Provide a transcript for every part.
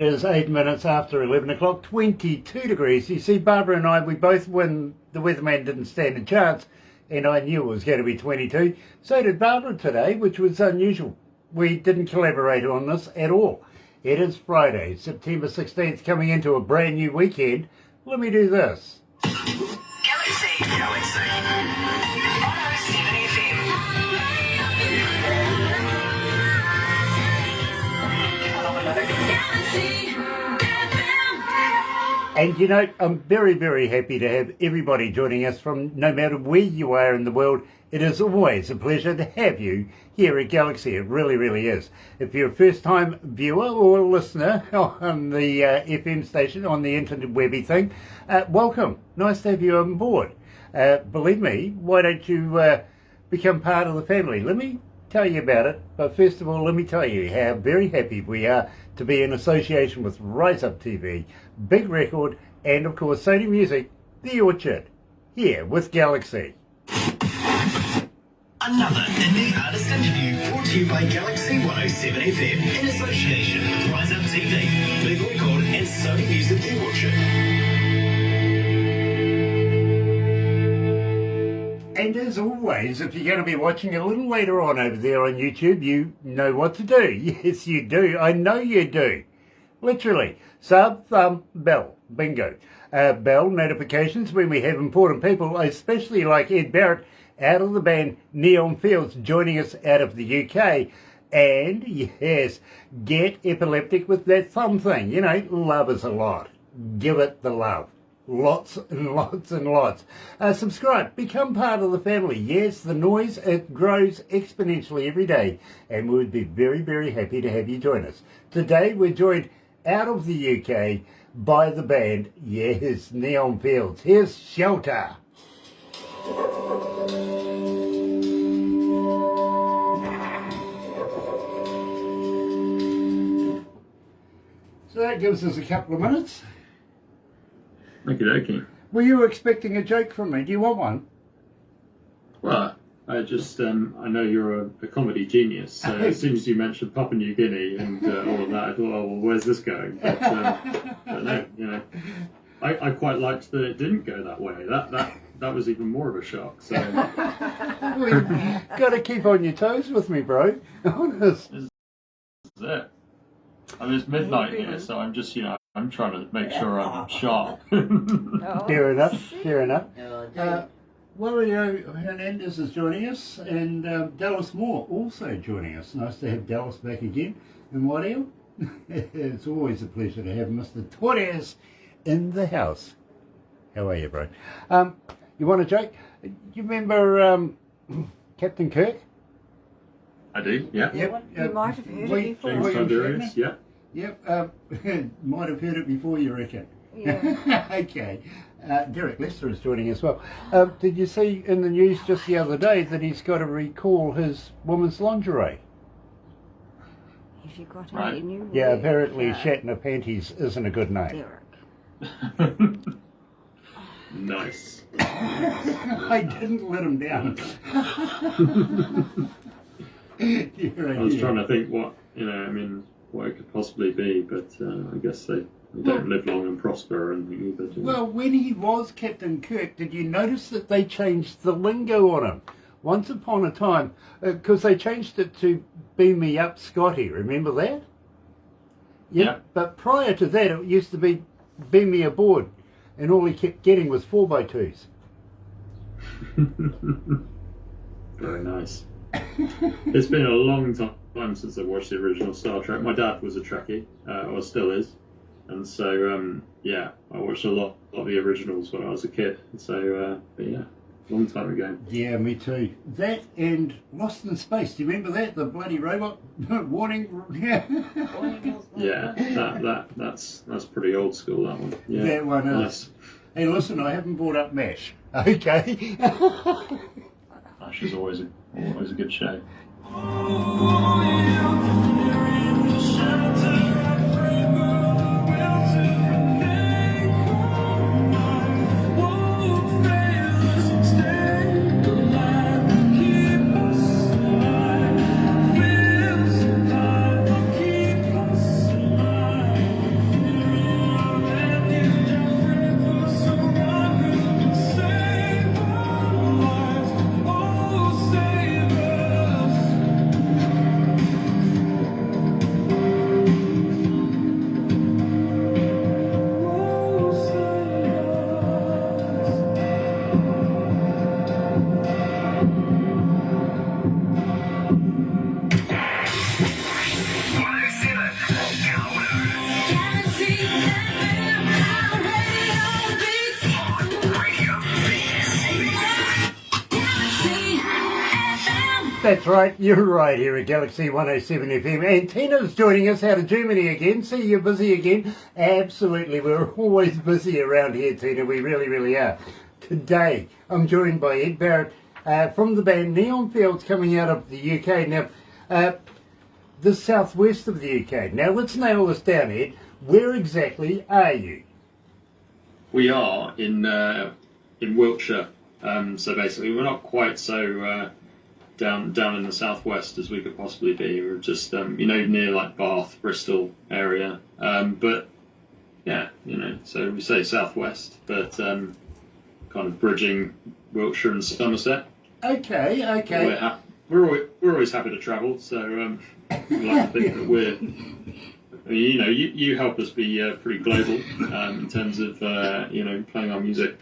It is 8 minutes after 11 o'clock, 22 degrees. You see, Barbara and I, we both win. The weatherman didn't stand a chance, and I knew it was going to be 22. So did Barbara today, which was unusual. We didn't collaborate on this at all. It is Friday, September 16th, coming into a brand new weekend. Let me do this. Galaxy 107fm. And you know, I'm very, very happy to have everybody joining us from no matter where you are in the world. It is always a pleasure to have you here at Galaxy. It really, really is. If you're a first-time viewer or listener on the FM station, on the internet webby thing, welcome. Nice to have you on board. Believe me, why don't you become part of the family? Let me tell you about it. But first of all, let me tell you how very happy we are to be in association with Rise Up TV, Big Record, and of course Sony Music, The Orchard, here with Galaxy. Another indie artist interview brought to you by Galaxy 107fm in association with Rise Up TV, Big Record, and Sony Music, The Orchard. And as always, if you're going to be watching a little later on over there on YouTube, you know what to do. Yes, you do. I know you do. Literally. Sub, thumb, bell. Bingo. Bell notifications when we have important people, especially like Ed Barrett, out of the band NeonFields, joining us out of the UK. And, yes, get epileptic with that thumb thing. You know, love is a lot. Give it the love. Lots and lots and lots. Subscribe, become part of the family. Yes, the noise, it grows exponentially every day, and we would be very, very happy to have you join us. Today we're joined out of the UK by the band, yes, NeonFields. Here's Shelter. So that gives us a couple of minutes. Okie dokie. Were you expecting a joke from me? Do you want one? Well, I just, I know you're a comedy genius, so as soon as you mentioned Papua New Guinea and all of that, I thought, oh, well, where's this going? But no, you know, I quite liked that it didn't go that way. That was even more of a shock. So Well, got to keep on your toes with me, bro. Honest. this is it. I mean, it's midnight here, so I'm just, you know, I'm trying to make sure I'm sharp. Fair enough, fair enough. Wario Hernandez is joining us, and Dallas Moore also joining us. Nice to have Dallas back again. And Wario, it's always a pleasure to have Mr. Torres in the house. How are you, bro? You want a joke? Do you remember Captain Kirk? I do, yeah. Yep. You might have heard it before. James Tiberius, yeah. Yep, might have heard it before, you reckon? Yeah. Okay. Derek Lester is joining as well. Did you see in the news just the other day that he's got to recall his woman's lingerie? If you got Right. it in you. Yeah, apparently Shatner panties isn't a good name. Derek. Nice. I didn't let him down. I was trying to think what, you know, I mean, what it could possibly be, but I guess they don't live long and prosper or anything either, do they? Well, when he was Captain Kirk, did you notice that they changed the lingo on him? Once upon a time, because they changed it to Beam Me Up Scotty, remember that? Yeah. But prior to that, it used to be Beam Me Aboard, and all he kept getting was 4x2s. Very nice. It's been a long time since I watched the original Star Trek. My dad was a Trekkie, or still is, and so yeah, I watched a lot of the originals when I was a kid. So, but yeah, long time ago. Yeah, me too. That and Lost in Space. Do you remember that? The bloody robot warning. Yeah, that's pretty old school. That one. Yeah, That one is. nice. Hey, listen, I haven't brought up MASH. Okay. Ash is always a good show. That's right, you're right here at Galaxy 107 FM. And Tina's joining us out of Germany again. See, you're busy again. Absolutely, we're always busy around here, Tina. We really, really are. Today, I'm joined by Ed Barrett from the band NeonFields, coming out of the UK. Now, the southwest of the UK. Now, let's nail this down, Ed. Where exactly are you? We are in Wiltshire. So basically, we're not quite so down in the southwest as we could possibly be. We're just near like Bath, Bristol area. But yeah, so we say southwest, but kind of bridging Wiltshire and Somerset. Okay. We're always happy to travel. So we like to think that you help us be pretty global in terms of playing our music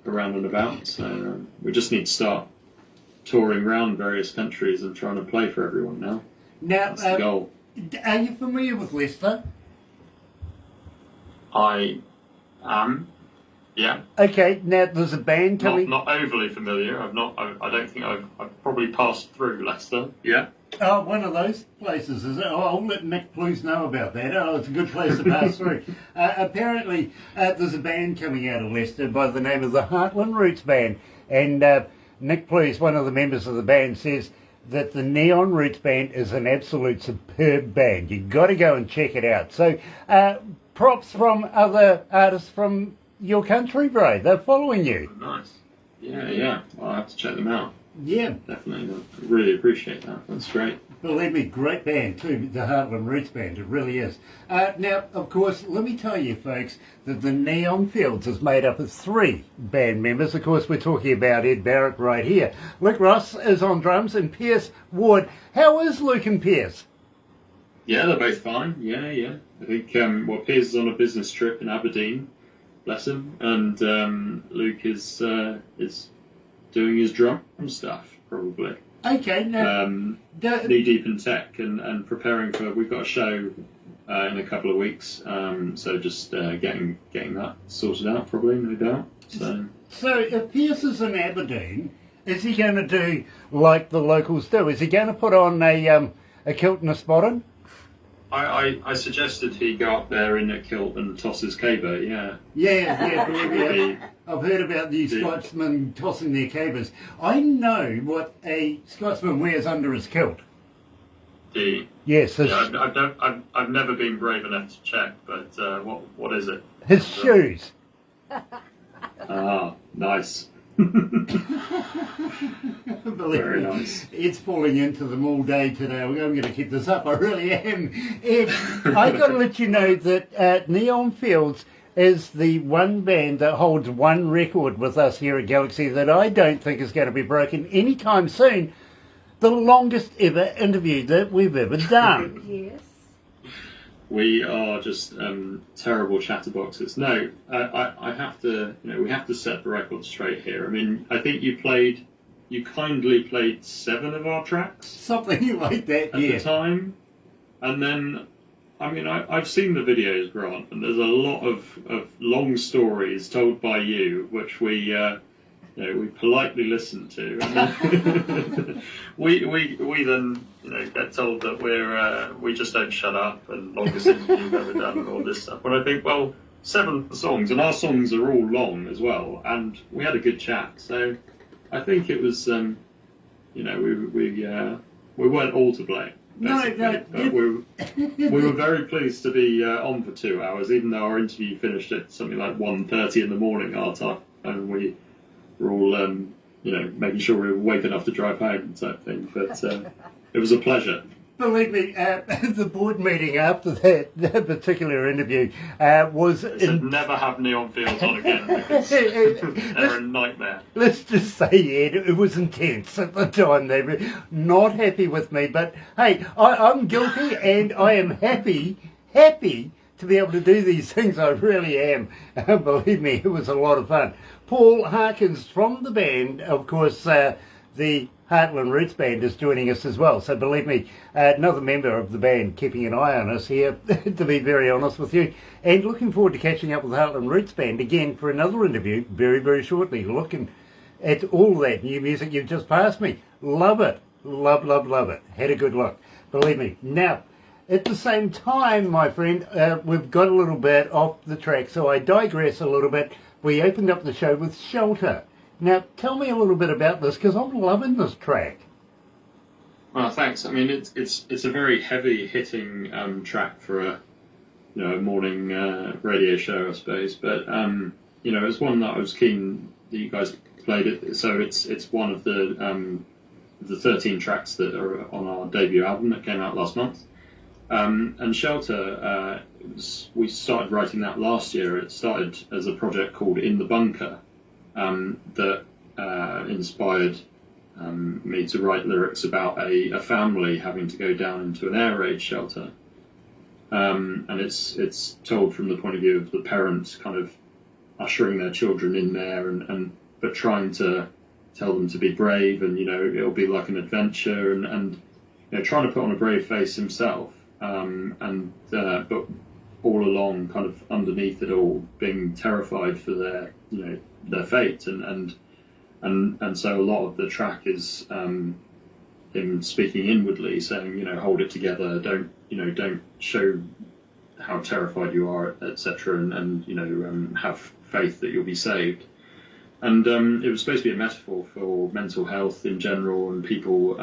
around and about. So we just need to start touring around various countries and trying to play for everyone now. That's the goal. Are you familiar with Leicester? I am. Yeah. Okay. Now there's a band coming. Not overly familiar. I don't think I've probably passed through Leicester. Yeah. Oh, one of those places, is it? Oh, I'll let Nick Please know about that. Oh, it's a good place to pass through. Apparently, there's a band coming out of Leicester by the name of the Heartland Roots Band. And Nick Please, one of the members of the band, says that the Neon Roots Band is an absolute superb band. You've got to go and check it out. So, props from other artists from your country, bro. They're following you. Nice. Yeah. I'll have to check them out. Yeah. Definitely. I really appreciate that. That's great. Believe me, great band too, the Heartland Roots Band. It really is. Now, of course, let me tell you, folks, that the NeonFields is made up of 3 band members. Of course, we're talking about Ed Barrett right here. Luke Ross is on drums and Pierce Ward. How is Luke and Pierce? Yeah, they're both fine. Yeah. I think Pierce is on a business trip in Aberdeen. Bless him. And Luke is doing his drum stuff, probably. Okay, now... knee deep in tech and preparing for... We've got a show in a couple of weeks, so just getting that sorted out, probably, no doubt. So if Pierce is in Aberdeen, is he going to do like the locals do? Is he going to put on a kilt and a spotted? I suggested he go up there in a kilt and toss his caber, yeah. Yeah, believe me, I've heard about the Scotsmen tossing their cabers. I know what a Scotsman wears under his kilt. Yes. I've never been brave enough to check, but what is it? His shoes. Ah, nice. Very nice. It's falling into them all day today. I'm going to keep this up. I really am. Ed, I've got to let you know that NeonFields is the one band that holds one record with us here at Galaxy that I don't think is going to be broken anytime soon. The longest ever interview that we've ever done. Yes. We are just terrible chatterboxes. No, I have to, we have to set the record straight here. I mean, I think you kindly played 7 of our tracks. Something like that, at the time. And then, I mean, I've seen the videos, Grant, and there's a lot of long stories told by you, which we politely listen to. And then we then, get told that we just don't shut up and longest interview you've ever done and all this stuff. But I think, well, 7 songs, and our songs are all long as well, and we had a good chat. So I think it was, we weren't all to blame. But we were very pleased to be on for 2 hours, even though our interview finished at something like 1:30 in the morning our time, and we were all, making sure we were awake enough to drive home type thing. But it was a pleasure. Believe me, the board meeting after that particular interview was... never have NeonFields on again, because they're a nightmare. Let's just say, Ed, it was intense at the time. They were not happy with me, but hey, I'm guilty and I am happy to be able to do these things. I really am. Believe me, it was a lot of fun. Paul Harkins from the band, of course, the Heartland Roots Band is joining us as well. So believe me, another member of the band keeping an eye on us here, to be very honest with you. And looking forward to catching up with the Heartland Roots Band again for another interview very, very shortly. Looking at all that new music you've just passed me. Love it. Love, love, love it. Had a good look. Believe me. Now, at the same time, my friend, we've got a little bit off the track, so I digress a little bit. We opened up the show with Shelter. Now, tell me a little bit about this, because I'm loving this track. Well, thanks. I mean, it's a very heavy hitting track for a morning radio show, I suppose. But it's one that I was keen that you guys played it. So it's one of the 13 tracks that are on our debut album that came out last month. And Shelter, we started writing that last year. It started as a project called In the Bunker that inspired me to write lyrics about a family having to go down into an air raid shelter. And it's told from the point of view of the parents kind of ushering their children in there but trying to tell them to be brave, and it'll be like an adventure, and trying to put on a brave face himself, but all along kind of underneath it all being terrified for their fate, and so a lot of the track is him speaking inwardly, saying hold it together, don't show how terrified you are, etc., and have faith that you'll be saved. And it was supposed to be a metaphor for mental health in general, and people,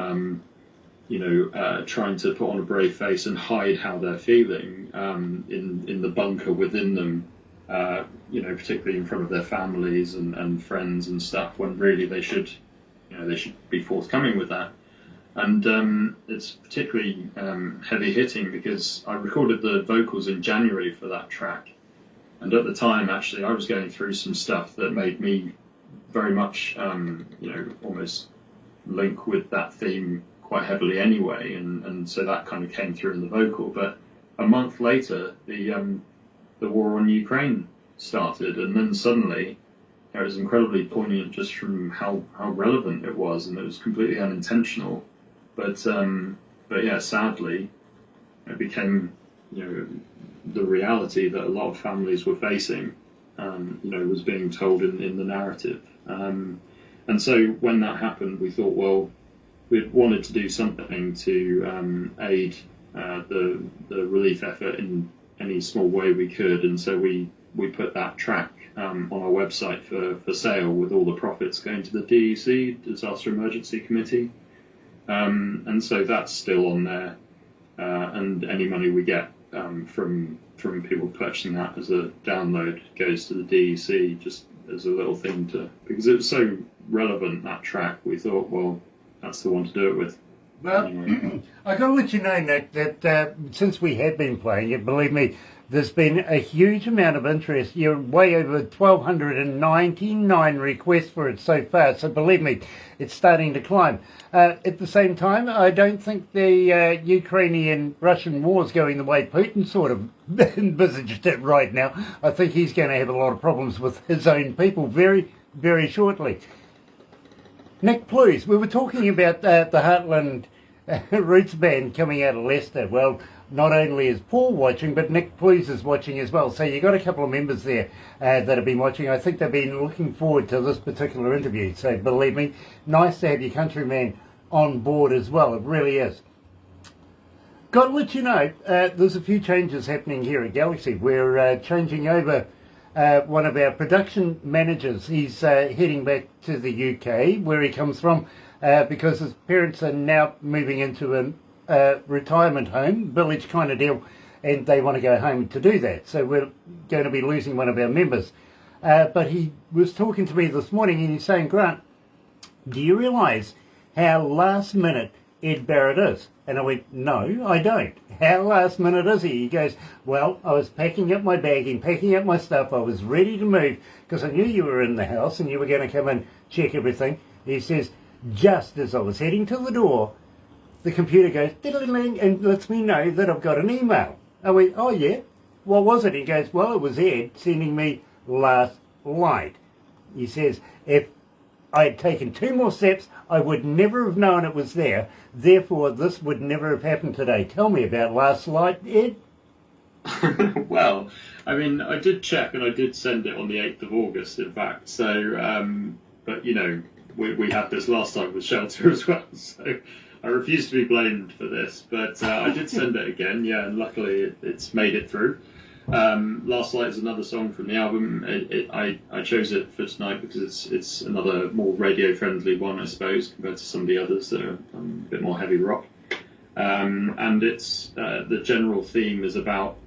trying to put on a brave face and hide how they're feeling in the bunker within them, particularly in front of their families and friends and stuff, when really they should be forthcoming with that. And it's particularly heavy hitting because I recorded the vocals in January for that track, and at the time, actually, I was going through some stuff that made me very much, almost link with that theme quite heavily anyway, and so that kind of came through in the vocal. But a month later, the war on Ukraine started, and then suddenly it was incredibly poignant just from how relevant it was, and it was completely unintentional. But yeah, sadly, it became the reality that a lot of families were facing. Was being told in the narrative. And so when that happened, we thought, well, we wanted to do something to aid the relief effort in any small way we could. And so we put that track on our website for sale, with all the profits going to the DEC, Disaster Emergency Committee. And so that's still on there. And any money we get from people purchasing that as a download goes to the DEC, just as a little thing because it was so relevant, that track. We thought, well, that's the one to do it with. Well, anyway. I got to let you know, Nick, that since we have been playing it, believe me, there's been a huge amount of interest. You're way over 1,299 requests for it so far, so believe me, it's starting to climb. At the same time, I don't think the Ukrainian-Russian war is going the way Putin sort of envisaged it right now. I think he's going to have a lot of problems with his own people very, very shortly. Nick, please, we were talking about the Heartland Roots Band coming out of Leicester. Well, not only is Paul watching, but Nick Please is watching as well. So you've got a couple of members there that have been watching. I think they've been looking forward to this particular interview. So believe me, nice to have your countryman on board as well. It really is. Got to let you know, there's a few changes happening here at Galaxy. We're changing over one of our production managers. He's heading back to the UK, where he comes from, because his parents are now moving into a retirement home, village kind of deal, and they want to go home to do that. So we're going to be losing one of our members. But he was talking to me this morning, and he's saying, Grant, do you realise how last minute Ed Barrett is? And I went, no, I don't. How last minute is he? He goes, well, I was packing up my bagging, packing up my stuff. I was ready to move because I knew you were in the house and you were going to come and check everything. He says, just as I was heading to the door, the computer goes diddling and lets me know that I've got an email. I went, oh yeah, what was it? He goes, well, it was Ed sending me last light. He says, if I had taken 2 more steps, I would never have known it was there. Therefore, this would never have happened today. Tell me about last light, Ed. Well, I mean, I did check, and I did send it on the 8th of August, in fact. So, but we had this last time with Shelter as well. So I refuse to be blamed for this, but I did send it again, yeah, and luckily it's made it through. Last Light is another song from the album. I chose it for tonight because it's another more radio-friendly one, I suppose, compared to some of the others that are a bit more heavy rock. And it's the general theme is about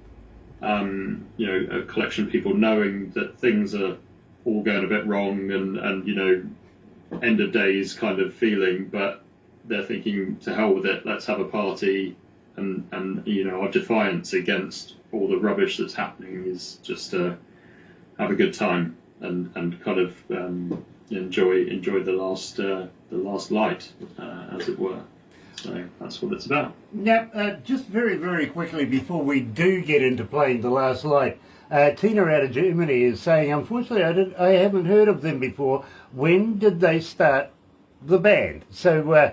a collection of people knowing that things are all going a bit wrong and end of days kind of feeling, but they're thinking, to hell with it, let's have a party, and our defiance against all the rubbish that's happening is just to have a good time and kind of enjoy the last light, as it were. So that's what it's about. Now, just very, very quickly before we do get into playing The Last Light, Tina out of Germany is saying, unfortunately, I haven't heard of them before. When did they start the band? So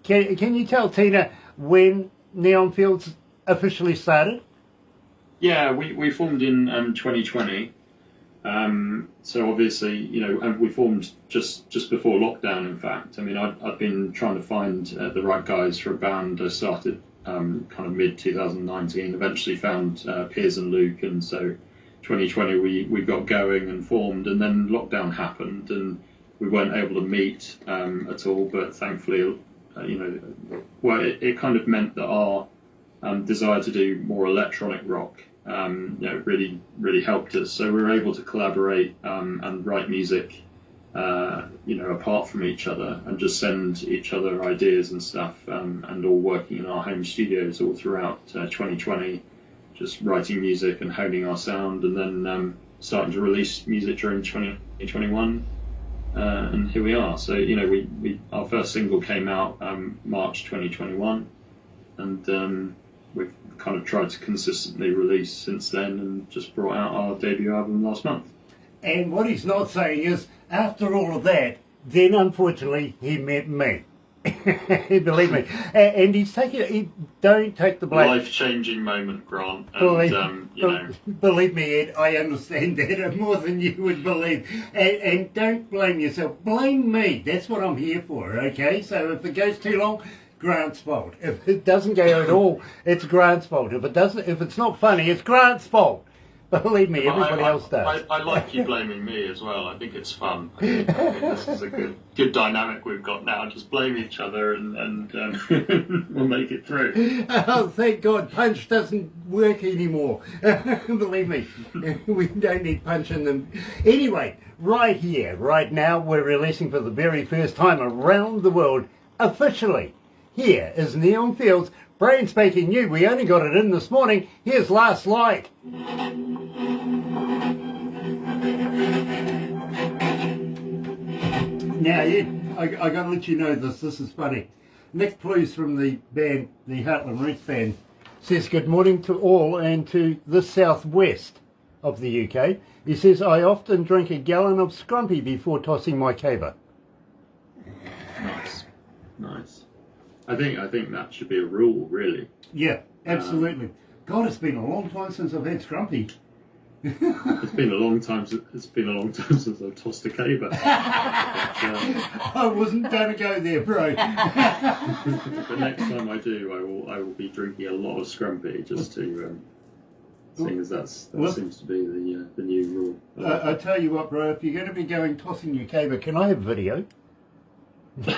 can you tell Tina when NeonFields officially started? Yeah, we formed in 2020. So obviously, we formed just before lockdown. In fact, I mean, I've been trying to find the right guys for a band. I started kind of mid 2019. Eventually found Piers and Luke, and so 2020 we got going and formed. And then lockdown happened, and we weren't able to meet at all. But thankfully, it kind of meant that our desire to do more electronic rock really helped us. So we were able to collaborate and write music apart from each other, and just send each other ideas and stuff, and all working in our home studios all throughout 2020, just writing music and honing our sound, and then starting to release music during 2021, and here we are. So we our first single came out March 2021, and we've kind of tried to consistently release since then, and just brought out our debut album last month. And what he's not saying is, after all of that, then unfortunately he met me. Believe me. And he don't take the blame. Life-changing moment, Grant. And, believe me, Ed, I understand that more than you would believe. And don't blame yourself. Blame me. That's what I'm here for, okay? So if it goes too long, Grant's fault. If it doesn't go at all, it's Grant's fault. If it's not funny, it's Grant's fault. Believe me, everybody else does. I like you blaming me as well. I think it's fun. I think this is a good dynamic we've got now. Just blame each other and we'll make it through. Oh, thank God, punch doesn't work anymore. Believe me, we don't need punch in them. Anyway, right here, right now, we're releasing for the very first time around the world, officially. Here is NeonFields, brand spanking new. We only got it in this morning. Here's Last Light. Now, Ed, I got to let you know this. This is funny. Nick Plews from the band, the Heartland Roots Band, says good morning to all and to the southwest of the UK. He says, I often drink a gallon of scrumpy before tossing my caber. Nice. I think that should be a rule, really. Yeah, absolutely. God, it's been a long time since I've had scrumpy. It's been a long time since I've tossed a caber. I wasn't going to go there, bro. The next time I do, I will be drinking a lot of scrumpy, just to seeing as that seems to be the new rule. I tell you what, bro, if you're going to be tossing your caber, can I have video? You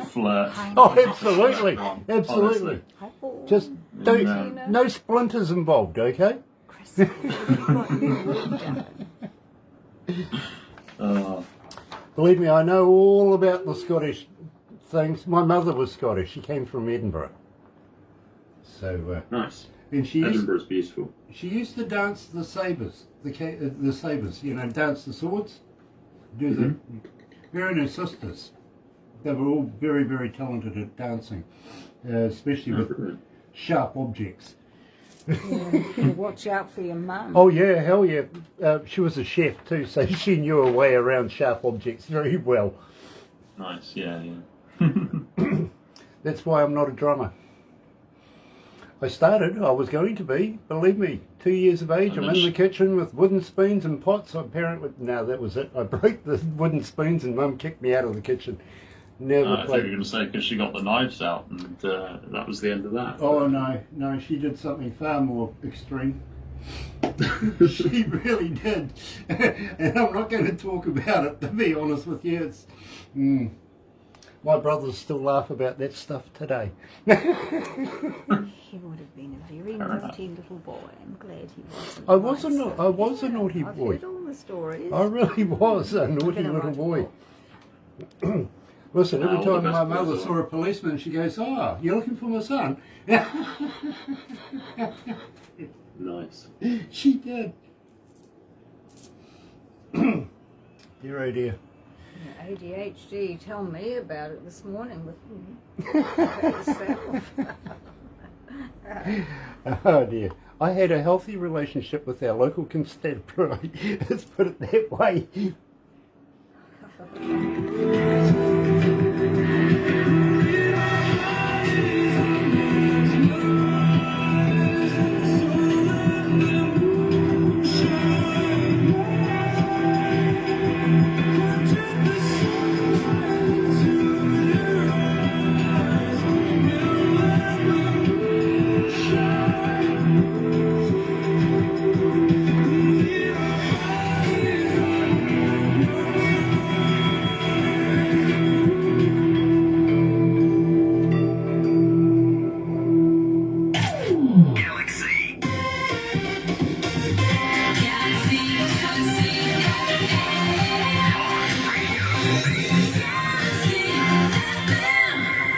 flirt. Oh, absolutely, absolutely. Honestly. Just no splinters involved, okay? Chris, you've got your work done. Believe me, I know all about the Scottish things. My mother was Scottish. She came from Edinburgh. So nice. And Edinburgh's beautiful. She used to dance the sabres, the sabres. Dance the swords. Do the. Her and her sisters, they were all very, very talented at dancing, especially with sharp objects. Yeah, watch out for your mum. Oh yeah, hell yeah. She was a chef too, so she knew her way around sharp objects very well. Nice, yeah. That's why I'm not a drummer. I was going to be, believe me, 2 years of age. I'm in the kitchen with wooden spoons and pots. Apparently, no, that was it. I broke the wooden spoons and Mum kicked me out of the kitchen. Never I thought you played. were going to say because she got the knives out, and that was the end of that. Oh no, she did something far more extreme. She really did, and I'm not going to talk about it. To be honest with you, it's. My brothers still laugh about that stuff today. He would have been a very naughty little boy. I'm glad he wasn't. I was a naughty I've boy. heard all the stories. I really was a naughty Been a little right boy. boy. Listen, every all the time best my boys mother are. saw a policeman, she goes, "Oh, you're looking for my son?" Nice. She did. Dear oh dear. ADHD, tell me about it this morning with yourself. Oh dear. I had a healthy relationship with our local constabulary. Let's put it that way. Galaxy.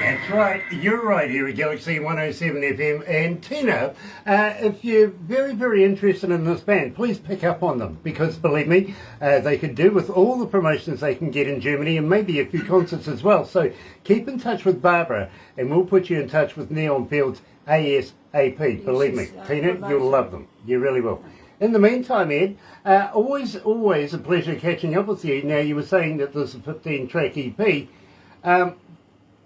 That's right, you're right here at Galaxy 107 FM. And Tina, if you're very, very interested in this band, please pick up on them because believe me, they could do with all the promotions they can get in Germany and maybe a few concerts as well. So keep in touch with Barbara and we'll put you in touch with NeonFields ASAP. Believe me, Tina, you'll love them. You really will. In the meantime, Ed, always a pleasure catching up with you. Now, you were saying that there's a 15-track EP.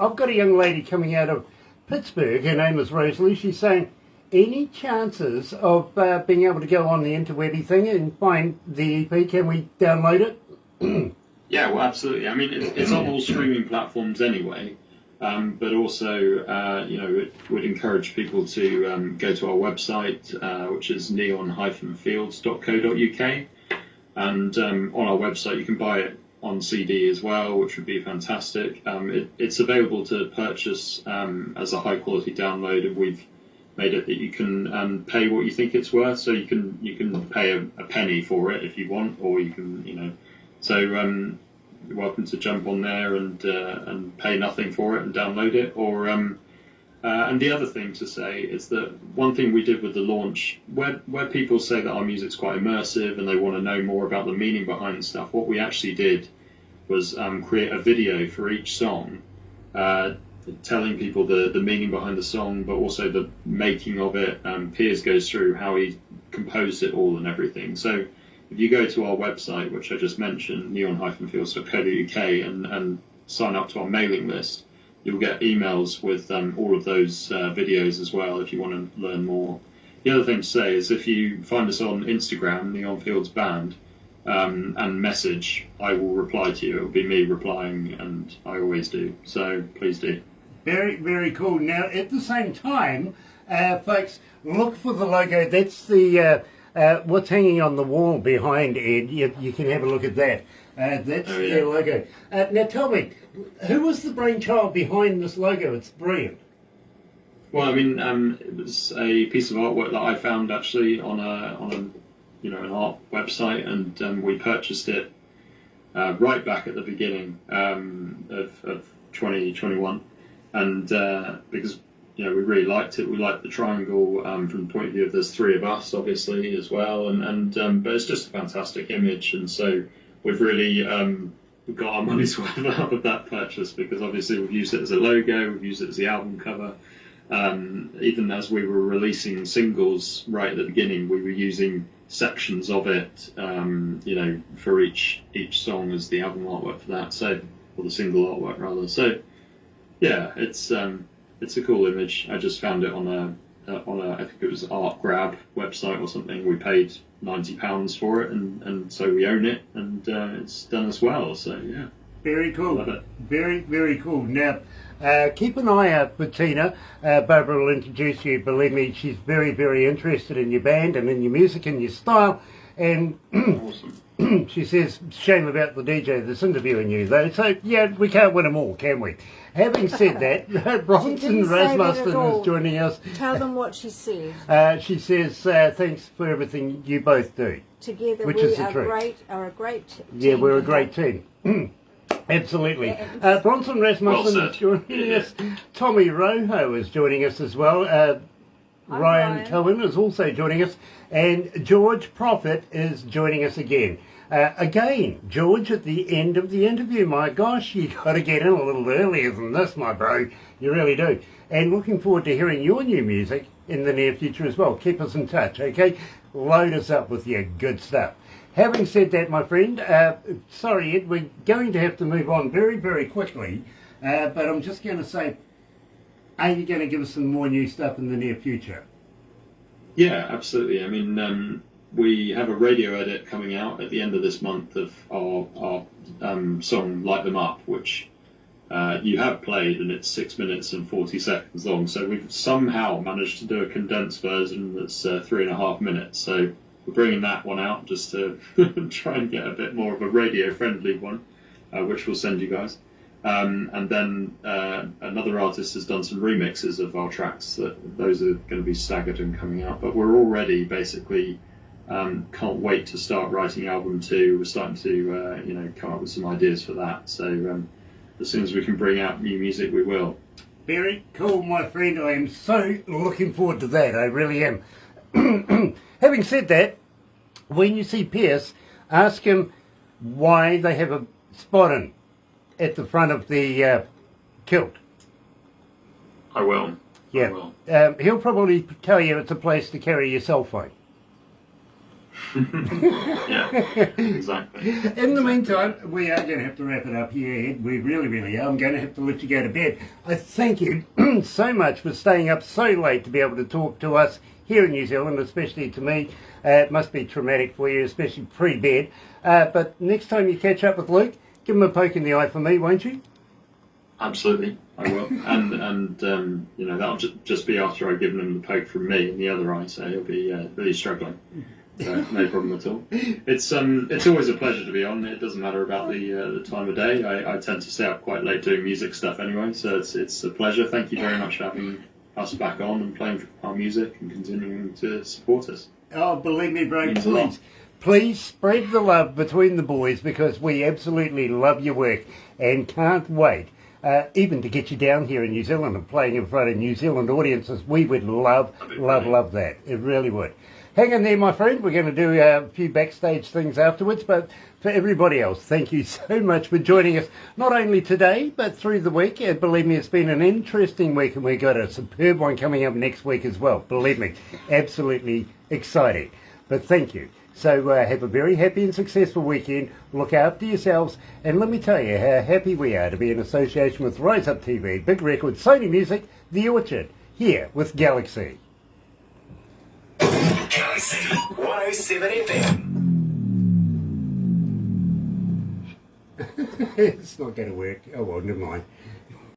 I've got a young lady coming out of Pittsburgh. Her name is Rosalie. She's saying, any chances of being able to go on the interwebby thing and find the EP? Can we download it? Yeah, well, absolutely. I mean, it's on all streaming platforms anyway, but also, it would encourage people to go to our website, which is neon-fields.co.uk, and on our website you can buy it on CD as well, which would be fantastic. It's available to purchase as a high-quality download, and we've made it that you can pay what you think it's worth, so you can pay a penny for it if you want, or you can, so you're welcome to jump on there and pay nothing for it and download it. Or and the other thing to say is that one thing we did with the launch, where people say that our music's quite immersive and they want to know more about the meaning behind stuff, what we actually did was create a video for each song, telling people the meaning behind the song, but also the making of it. Piers goes through how he composed it all and everything. So if you go to our website, which I just mentioned, neon-fields.co.uk, and sign up to our mailing list, you'll get emails with all of those videos as well if you want to learn more. The other thing to say is if you find us on Instagram, NeonFields Band, and message, I will reply to you. It will be me replying, and I always do. So please do. Very, very cool. Now, at the same time, folks, look for the logo. That's the what's hanging on the wall behind Ed. You can have a look at that. That's their logo. Now, tell me, who was the brainchild behind this logo? It's brilliant. Well, I mean, it was a piece of artwork that I found actually on an art website, and we purchased it right back at the beginning of 2021, and because we really liked it. We liked the triangle from the point of view of there's three of us, obviously, as well, and but it's just a fantastic image, and so we've really we got our money's worth out of that purchase, because obviously we've used it as a logo, we've used it as the album cover. Even as we were releasing singles right at the beginning, we were using sections of it, for each song as the album artwork for that. So, or the single artwork rather. So, yeah, it's a cool image. I just found it on a I think it was Art Grab website or something. We paid £90 for it, and so we own it, and it's done as well. So yeah. Very cool. Love it. Very, very cool. Now, keep an eye out for Tina. Barbara will introduce you. Believe me, she's very, very interested in your band and in your music and your style. And Awesome. she says, shame about the DJ that's interviewing you, though. So, yeah, we can't win them all, can we? Having said that, Bronson didn't say that at Rasmussen all. is joining us. Tell them what she said. She says, thanks for everything you both do. Together Which we is the are truth. are a great team. Yeah, we're a to great have. team. Absolutely. Yes. Bronson Rasmussen Well is said. joining us. Tommy Rojo is joining us as well. Ryan Ryan. Cohen is also joining us. And George Prophet is joining us again. Again, George, at the end of the interview, my gosh, you got to get in a little earlier than this, my bro. You really do. And looking forward to hearing your new music in the near future as well. Keep us in touch, okay? Load us up with your good stuff. Having said that, my friend, sorry, Ed, we're going to have to move on very, very quickly. But I'm just going to say, are you going to give us some more new stuff in the near future? Yeah, absolutely. I mean, we have a radio edit coming out at the end of this month of our song "Light Them Up," which you have played, and it's 6 minutes and 40 seconds long. So we've somehow managed to do a condensed version that's 3.5 minutes. So we're bringing that one out just to try and get a bit more of a radio-friendly one, which we'll send you guys. And then another artist has done some remixes of our tracks. Those are going to be staggered and coming out. But we're already basically can't wait to start writing album 2. We're starting to come up with some ideas for that. So as soon as we can bring out new music, we will. Very cool, my friend. I am so looking forward to that. I really am. Having said that, when you see Pierce, ask him why they have a spot in at the front of the kilt. I will. Yeah. I will. He'll probably tell you it's a place to carry your cell phone. Yeah, exactly. In the meantime, we are going to have to wrap it up here, Ed. We really, really are. I'm going to have to let you go to bed. I thank you so much for staying up so late to be able to talk to us here in New Zealand, especially to me. It must be traumatic for you, especially pre-bed. But next time you catch up with Luke, give him a poke in the eye for me, won't you? Absolutely, I will. And that'll just be after I've given him the poke from me in the other eye, so he'll be really struggling. So no problem at all. It's always a pleasure to be on. It doesn't matter about the time of day. I tend to stay up quite late doing music stuff anyway, so it's a pleasure. Thank you very much for having us back on and playing our music and continuing to support us. Oh, believe me, bro, Means a lot. please spread the love between the boys because we absolutely love your work and can't wait even to get you down here in New Zealand and playing in front of New Zealand audiences. We would love that. It really would. Hang in there, my friend. We're going to do a few backstage things afterwards, but for everybody else, thank you so much for joining us, not only today, but through the week. And believe me, it's been an interesting week, and we've got a superb one coming up next week as well. Believe me, absolutely exciting. But thank you. So have a very happy and successful weekend. Look after yourselves, and let me tell you how happy we are to be in association with Rise Up TV, Big Record, Sony Music, The Orchard, here with Galaxy. Galaxy 107 FM. It's not going to work. Oh well, never mind.